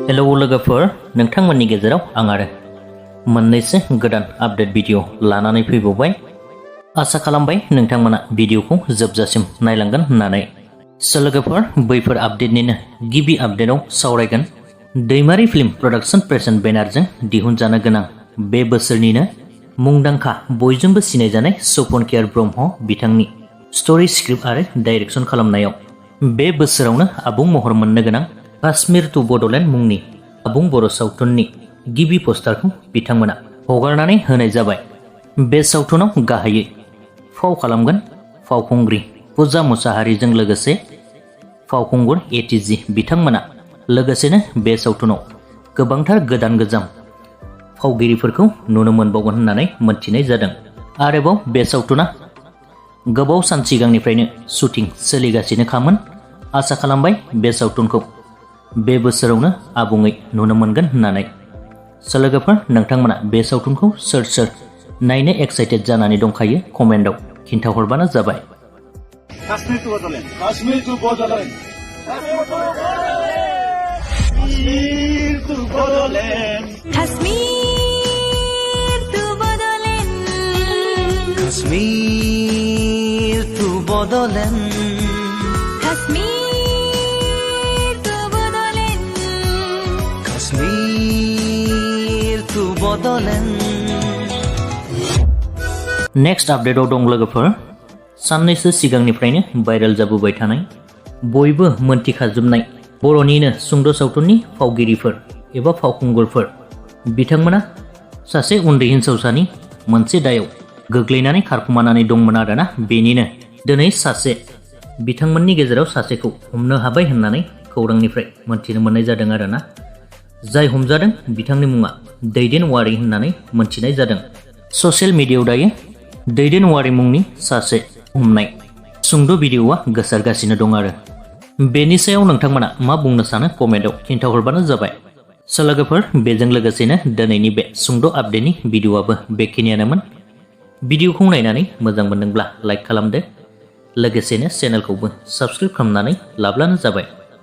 Hello लोगोफोर, नोंथांमोननि गेजेराव आं आरो मोननैसो गोदान आपडेट भिडिअ लानानै फैबावबाय। आसा खालामबाय नोंथांमोना भिडिअखौ जोबजासिम नायलांगोन होननानै। लोगोफोर, बैफोर आपडेटनिनो गिबि आपडेटआव सावरायगोन दैमारि फिल्म प्रडाक्शन प्रेजेन्ट बेनारजों दिहुनजानो गोनां बे बोसोरनिनो मुंदांखा बयजोंबो सिनायजानाय सपन केआर ब्रह्म बिथांनि स्ट'री स्क्रिप्ट आरो डाइरेक्शन खालामनायाव बे बोसोरावनो आबुं महर मोननो गोनां काश्मीर टु बड'लेण्ड मुंनि आबुं बर' सावथुननि गिबि पस्टारखौ बिथांमोना हगारनानै होनाय जाबाय। बे सावथुनाव गाहायै फाव खालामगोन फावखुंग्रि पुजा मुसाहारिजों लोगोसे फावखुंगुर एटिजि बिथांमोना लोगोसेनो बे सावथुनाव गोबांथार गोदान गोजाम फावगिरिफोरखौ नुनो मोनबावगोन होननानै मोनथिनाय जादों। आरोबाव बे सावथुना गोबाव सान सिगांनिफ्रायनो शुटिं सोलिगासिनोखामोन। आसा खालामबाय बे सावथुनखौ बे बोसोरावनो आबुङै नुनो मोनगोन होननानै। लोगोफोर, नोंथांमोना बे सावथुनखौ सोर सोर नायनो एक्साइटेड जानानै दंखायो कमेन्टआव खिन्थाहरबानो जाबाय। Kashmir to Bodoland, Kashmir to Bodoland, Kashmir to Bodoland, Kashmir to Bodoland, Kashmir to Bodoland, Kashmir to Bodoland. Next आपडेटआव दं लोगोफोर, साननैसो सिगांनिफ्रायनो भाइरेल जाबोबाय थानाय बयबो मोनथिखाजोबनाय बर'निनो सुंद' सावथुननि फावगिरिफोर एबा फावखुंगुरफोर बिथांमोना सासे उन्दै हिन्जावसानि मोनसे दायाव गोग्लैनानै खारखुमानानै दंमोन आरोना। बेनिनो दिनै सासे बिथांमोननि गेजेराव सासेखौ हमनो हाबाय होननानै खौरांनिफ्राय मोनथिनो मोननाय जादों आरोना। जाय हमजादों बिथांनि मुङा दैदेन वारि होननानै मोनथिनाय जादों। ससियेल मिडियायाव दायो दैदेन वारि मुंनि सासे हमनाय सुंद' भिडिअआ गोसारगासिनो दं आरो बेनि सायाव नोंथांमोना मा बुंनो सानो कमेन्टआव खिन्थाहरबानो जाबाय। लोगोफोर, बेजों लोगोसेनो दिनैनि बे सुंद' आपडेटनि भिडिअआबो बेखिनियानोमोन। भिडिअखौ नायनानै मोजां मोनदोंब्ला लाइक खालामदो, लोगोसेनो चेनेलखौबो साबस्क्राइब खालामनानै लाब्लानो जाबाय।